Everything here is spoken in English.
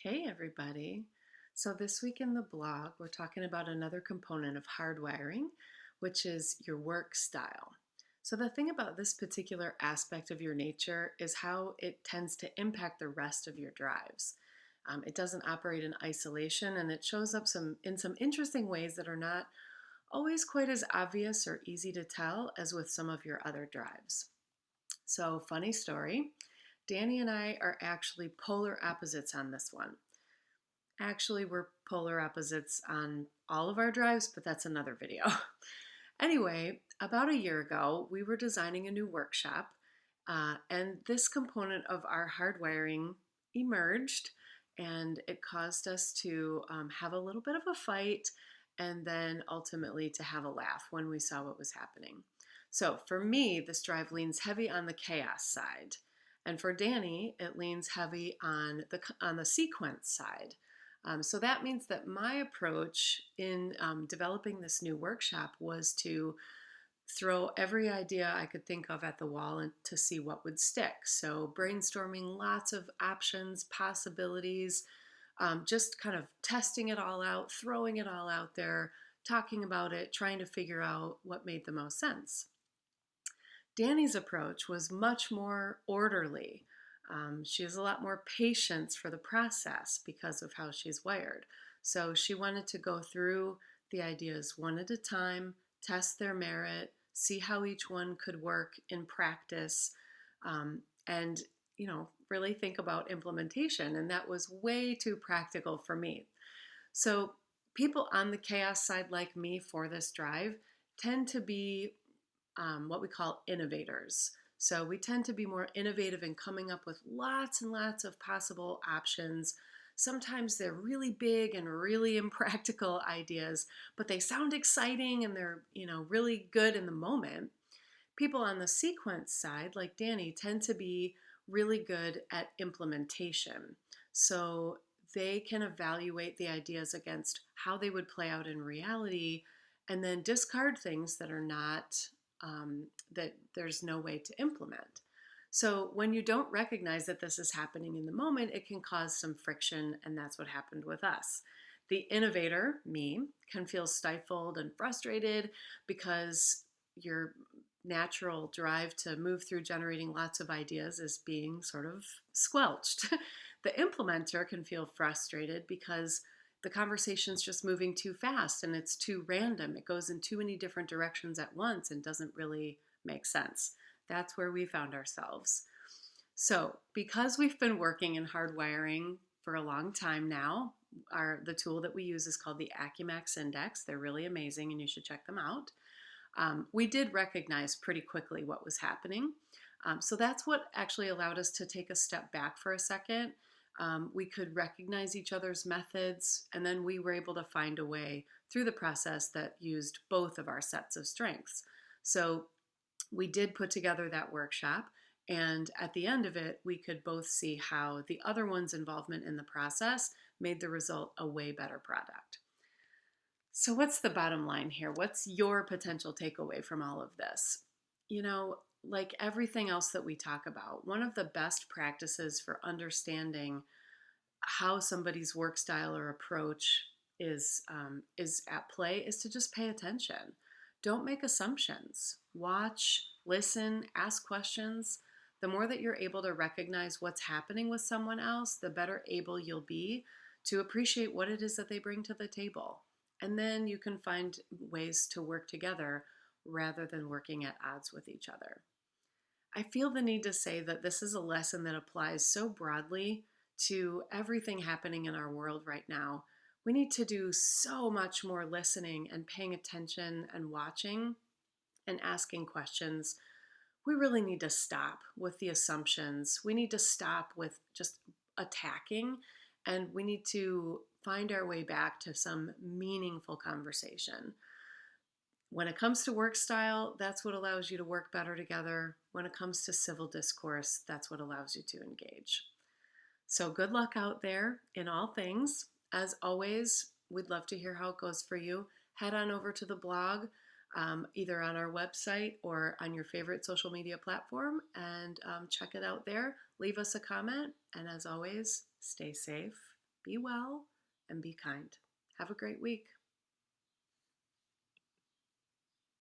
Hey everybody. So this week in the blog, we're talking about another component of hardwiring, which is your work style. So the thing about this particular aspect of your nature is how it tends to impact the rest of your drives. It doesn't operate in isolation, and it shows up in some interesting ways that are not always quite as obvious or easy to tell as with some of your other drives. So funny story, Danny and I are actually polar opposites on this one. Actually, we're polar opposites on all of our drives, but that's another video. Anyway, about a year ago, we were designing a new workshop, and this component of our hardwiring emerged, and it caused us to have a little bit of a fight and then ultimately to have a laugh when we saw what was happening. So for me, this drive leans heavy on the chaos side. And for Danny, it leans heavy on the sequence side. So that means that my approach in developing this new workshop was to throw every idea I could think of at the wall and to see what would stick. So brainstorming lots of options, possibilities, just kind of testing it all out, throwing it all out there, talking about it, trying to figure out what made the most sense. Danny's approach was much more orderly. She has a lot more patience for the process because of how she's wired. So she wanted to go through the ideas one at a time, test their merit, see how each one could work in practice, and really think about implementation. And that was way too practical for me. So people on the chaos side like me for this drive tend to be what we call innovators. So we tend to be more innovative in coming up with lots and lots of possible options. Sometimes they're really big and really impractical ideas, but they sound exciting and they're, really good in the moment. People on the sequence side, like Danny, tend to be really good at implementation. So they can evaluate the ideas against how they would play out in reality and then discard things that are not that there's no way to implement. So when you don't recognize that this is happening in the moment, it can cause some friction, and that's what happened with us. The innovator, me, can feel stifled and frustrated because your natural drive to move through generating lots of ideas is being sort of squelched. The implementer can feel frustrated because the conversation's just moving too fast and it's too random. It goes in too many different directions at once and doesn't really make sense. That's where we found ourselves. So because we've been working in hardwiring for a long time now, the tool that we use is called the Acumax Index. They're really amazing and you should check them out. We did recognize pretty quickly what was happening. So that's what actually allowed us to take a step back for a second. We could recognize each other's methods, and then we were able to find a way through the process that used both of our sets of strengths. So we did put together that workshop, and at the end of it, we could both see how the other one's involvement in the process made the result a way better product. So what's the bottom line here? What's your potential takeaway from all of this? Like everything else that we talk about, one of the best practices for understanding how somebody's work style or approach is at play is to just pay attention. Don't make assumptions. Watch, listen, ask questions. The more that you're able to recognize what's happening with someone else, the better able you'll be to appreciate what it is that they bring to the table. And then you can find ways to work together rather than working at odds with each other. I feel the need to say that this is a lesson that applies so broadly to everything happening in our world right now. We need to do so much more listening and paying attention and watching and asking questions. We really need to stop with the assumptions. We need to stop with just attacking, and we need to find our way back to some meaningful conversation. When it comes to work style, that's what allows you to work better together. When it comes to civil discourse, that's what allows you to engage. So good luck out there in all things. As always, we'd love to hear how it goes for you. Head on over to the blog, either on our website or on your favorite social media platform, and check it out there. Leave us a comment, and as always, stay safe Be well and be kind. Have a great week.